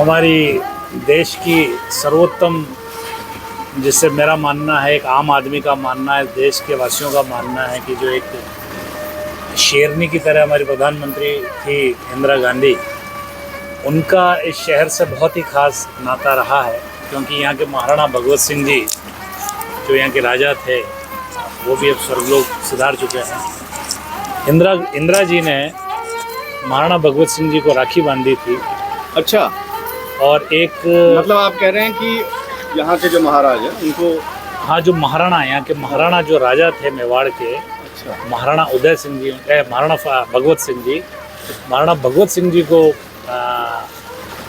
हमारी देश की सर्वोत्तम, जिससे मेरा मानना है, एक आम आदमी का मानना है, देश के वासियों का मानना है कि जो एक शेरनी की तरह हमारी प्रधानमंत्री थी इंदिरा गांधी, उनका इस शहर से बहुत ही खास नाता रहा है। क्योंकि यहाँ के महाराणा भगवत सिंह जी जो यहाँ के राजा थे, वो भी अब स्वर्गलोक सिधार चुके हैं। इंदिरा जी ने महाराणा भगवत सिंह जी को राखी बांधी थी। अच्छा, और एक मतलब आप कह रहे हैं कि यहाँ के जो महाराज हैं उनको, हाँ, जो महाराणा, यहाँ के महाराणा जो राजा थे मेवाड़ के, अच्छा, महाराणा उदय सिंह जी, महाराणा भगवत सिंह जी, महाराणा भगवत सिंह जी को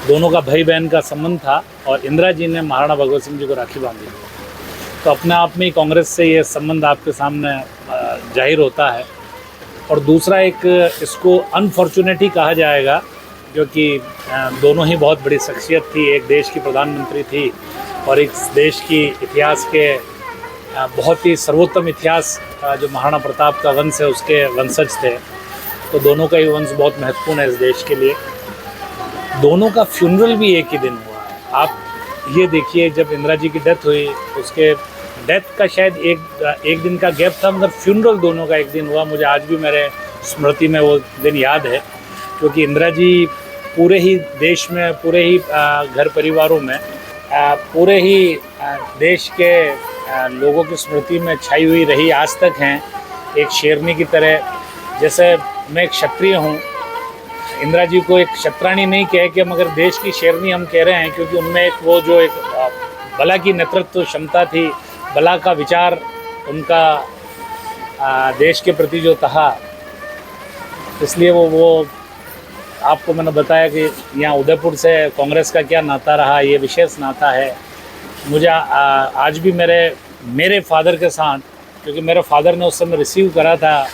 दोनों का भाई बहन का संबंध था और इंदिरा जी ने महाराणा भगवत सिंह जी को राखी बांधी। तो अपने आप में ही कांग्रेस से ये संबंध आपके सामने जाहिर होता है। और दूसरा, एक इसको अनफॉर्चुनेट ही कहा जाएगा, क्योंकि दोनों ही बहुत बड़ी शख्सियत थी। एक देश की प्रधानमंत्री थी और एक देश की इतिहास के बहुत ही सर्वोत्तम इतिहास जो महाराणा प्रताप का वंश है, उसके वंशज थे। तो दोनों का ही वंश बहुत महत्वपूर्ण है इस देश के लिए। दोनों का फ्यूनरल भी एक ही दिन हुआ है। आप ये देखिए, जब इंदिरा जी की डेथ हुई, उसके डेथ का शायद एक दिन का गैप था, मगर फ्यूनरल दोनों का एक दिन हुआ। मुझे आज भी मेरे स्मृति में वो दिन याद है, क्योंकि इंदिरा जी पूरे ही देश में, पूरे ही घर परिवारों में, पूरे ही देश के लोगों की स्मृति में छाई हुई रही, आज तक हैं एक शेरनी की तरह। जैसे मैं एक क्षत्रिय हूँ, इंदिरा जी को एक क्षत्राणी नहीं कह के, मगर देश की शेरनी हम कह रहे हैं, क्योंकि उनमें एक वो जो एक बला की नेतृत्व क्षमता थी, बला का विचार उनका देश के प्रति जो था, इसलिए वो आपको मैंने बताया कि यहाँ उदयपुर से कांग्रेस का क्या नाता रहा, ये विशेष नाता है। मुझे आज भी मेरे फादर के साथ, क्योंकि मेरे फादर ने उस समय रिसीव करा था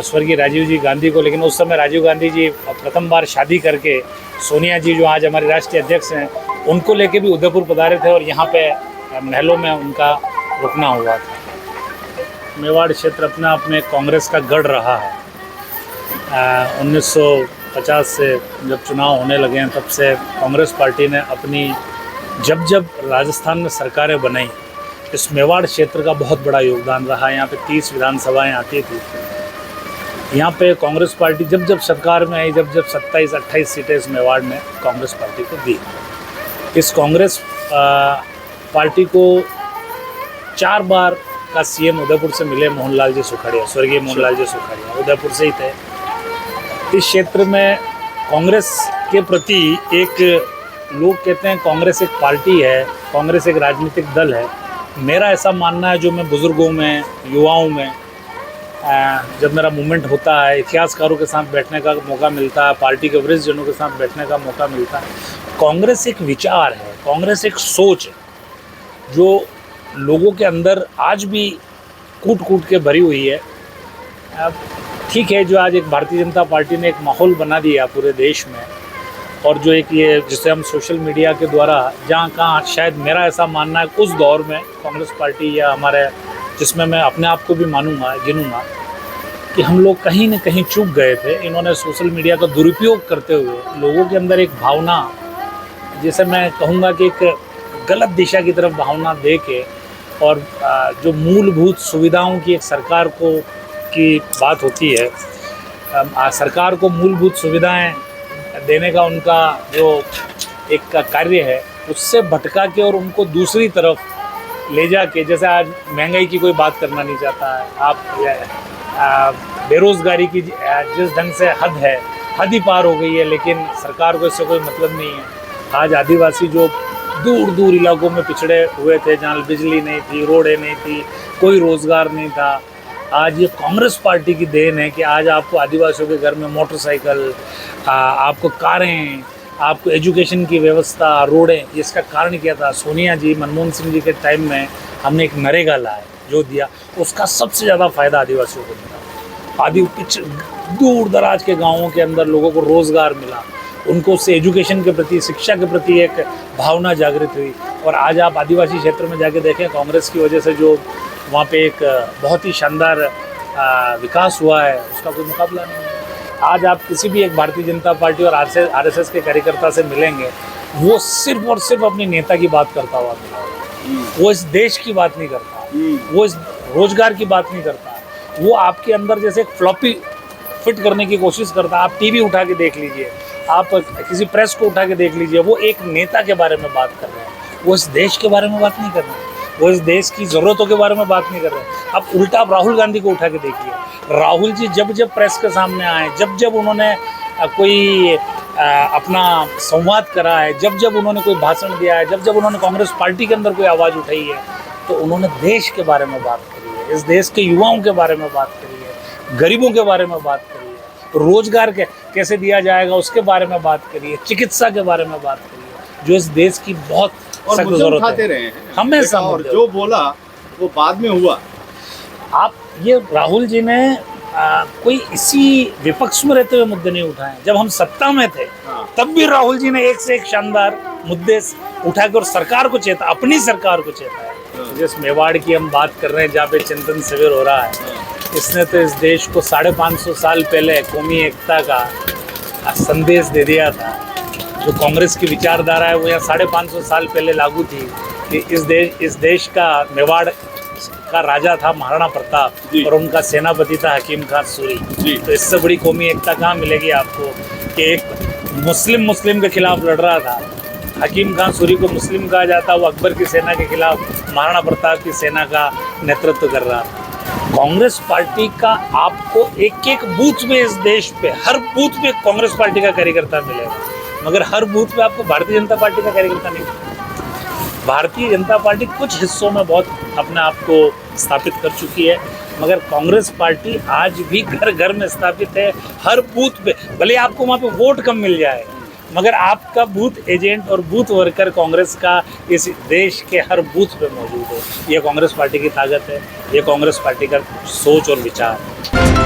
स्वर्गीय राजीव जी गांधी को, लेकिन उस समय राजीव गांधी जी प्रथम बार शादी करके सोनिया जी जो आज हमारे राष्ट्रीय अध्यक्ष हैं, उनको लेके भी उदयपुर पधारे थे और यहाँ पे महलों में उनका रुकना हुआ था। मेवाड़ क्षेत्र अपने आप में कांग्रेस का गढ़ रहा है। 1950 से जब चुनाव होने लगे हैं, तब से कांग्रेस पार्टी ने अपनी, जब राजस्थान में सरकारें बनाई, इस मेवाड़ क्षेत्र का बहुत बड़ा योगदान रहा। यहाँ पे 30 विधानसभाएं आती थी। यहाँ पे कांग्रेस पार्टी जब सरकार में आई, जब 27-28 सीटें इस मेवाड़ ने कांग्रेस पार्टी को दी। इस कांग्रेस पार्टी को 4 बार का सीएम उदयपुर से मिले मोहनलाल जी सुखाड़िया, स्वर्गीय मोहनलाल जी सुखाड़िया उदयपुर से ही थे। इस क्षेत्र में कांग्रेस के प्रति, एक लोग कहते हैं कांग्रेस एक पार्टी है, कांग्रेस एक राजनीतिक दल है। मेरा ऐसा मानना है, जो मैं बुज़ुर्गों में, युवाओं में, जब मेरा मूवमेंट होता है, इतिहासकारों के साथ बैठने का मौका मिलता है, पार्टी के वरिष्ठ जनों के साथ बैठने का मौका मिलता है, कांग्रेस एक विचार है, कांग्रेस एक सोच है, जो लोगों के अंदर आज भी कूट के भरी हुई है। ठीक है, जो आज एक भारतीय जनता पार्टी ने एक माहौल बना दिया पूरे देश में, और जो एक ये जिसे हम सोशल मीडिया के द्वारा, जहाँ कहाँ, शायद मेरा ऐसा मानना है, उस दौर में कांग्रेस पार्टी, या हमारे, जिसमें मैं अपने आप को भी गिनूंगा कि हम लोग कहीं न कहीं चूक गए थे। इन्होंने सोशल मीडिया का दुरुपयोग करते हुए लोगों के अंदर एक भावना, जैसे मैं कहूँगा कि एक गलत दिशा की तरफ भावना दे के, और जो मूलभूत सुविधाओं की एक सरकार की बात होती है, सरकार को मूलभूत सुविधाएं देने का उनका जो एक कार्य है, उससे भटका के और उनको दूसरी तरफ ले जाके, जैसे आज महंगाई की कोई बात करना नहीं चाहता है, आप बेरोज़गारी की जिस ढंग से हद ही पार हो गई है, लेकिन सरकार को इससे कोई मतलब नहीं है। आज आदिवासी जो दूर इलाकों में पिछड़े हुए थे, जहाँ बिजली नहीं थी, रोडें नहीं थी, कोई रोज़गार नहीं था, आज ये कांग्रेस पार्टी की देन है कि आज आपको आदिवासियों के घर में मोटरसाइकिल, आपको कारें, आपको एजुकेशन की व्यवस्था, रोडें। इसका कारण क्या था? सोनिया जी, मनमोहन सिंह जी के टाइम में हमने एक नरेगा लाया, जो दिया, उसका सबसे ज़्यादा फ़ायदा आदिवासियों को मिला। दूर दराज के गाँवों के अंदर लोगों को रोज़गार मिला, उनको उससे एजुकेशन के प्रति, शिक्षा के प्रति एक भावना जागृत हुई। और आज आप आदिवासी क्षेत्र में जाके देखें, कांग्रेस की वजह से जो वहाँ पे एक बहुत ही शानदार विकास हुआ है, उसका कोई मुकाबला नहीं है। आज आप किसी भी एक भारतीय जनता पार्टी और आरएसएस के कार्यकर्ता से मिलेंगे, वो सिर्फ और सिर्फ अपने नेता की बात करता हुआ मिला। वो इस देश की बात नहीं करता, वो इस रोजगार की बात नहीं करता, वो आपके अंदर जैसे एक फ्लॉपी फिट करने की कोशिश करता है। आप टीवी उठा के देख लीजिए, आप किसी प्रेस को उठा के देख लीजिए, वो एक नेता के बारे में बात कर रहे हैं, वो इस देश के बारे में बात नहीं कर रहे हैं, वो इस देश की ज़रूरतों के बारे में बात नहीं कर रहे हैं। अब उल्टा आप राहुल गांधी को उठा के देखिए। राहुल जी जब जब प्रेस के सामने आए, जब जब उन्होंने कोई अपना संवाद करा है, जब जब उन्होंने कोई भाषण दिया है, जब जब उन्होंने कांग्रेस पार्टी के अंदर कोई आवाज़ उठाई है, तो उन्होंने देश के बारे में बात करी है, इस देश के युवाओं के बारे में बात करी है, गरीबों के बारे में बात करी है, रोजगार कैसे दिया जाएगा उसके बारे में बात करी है, चिकित्सा के बारे में बात करी है, जो इस देश की बहुत और सख्त मुद्दे जरूरत उठाते है। रहे हैं हमेशा और मुद्दे जो बोला वो बाद में हुआ। आप ये राहुल जी ने कोई इसी विपक्ष में रहते हुए मुद्दे नहीं उठाए। जब हम सत्ता में थे तब भी राहुल जी ने एक से एक शानदार मुद्दे उठाकर सरकार को चेता, अपनी सरकार को चेता है। जिस मेवाड़ की हम बात कर रहे हैं, जहाँ पे चिंतन शिविर हो रहा है, इसने तो इस देश को 550 साल पहले कौमी एकता का संदेश दे दिया था। जो कांग्रेस की विचारधारा है वो यहाँ 550 साल पहले लागू थी कि इस देश का मेवाड़ का राजा था महाराणा प्रताप और उनका सेनापति था हकीम खान सूरी। तो इससे बड़ी कौमी एकता कहाँ मिलेगी आपको कि एक मुस्लिम के खिलाफ लड़ रहा था, हकीम खान सूरी को मुस्लिम कहा जाता, वो अकबर की सेना के खिलाफ महाराणा प्रताप की सेना का नेतृत्व कर रहा था। कांग्रेस पार्टी का आपको एक एक बूथ में इस देश पे, हर बूथ में कांग्रेस पार्टी का कार्यकर्ता मिलेगा, मगर हर बूथ पे आपको भारतीय जनता पार्टी का कार्यकर्ता नहीं मिलेगा। भारतीय जनता पार्टी कुछ हिस्सों में बहुत अपने आप को स्थापित कर चुकी है, मगर कांग्रेस पार्टी आज भी घर घर में स्थापित है। हर बूथ पे, भले आपको वहाँ पे वोट कम मिल जाए, मगर आपका बूथ एजेंट और बूथ वर्कर कांग्रेस का इस देश के हर बूथ पे मौजूद है। ये कांग्रेस पार्टी की ताकत है, ये कांग्रेस पार्टी का सोच और विचार है।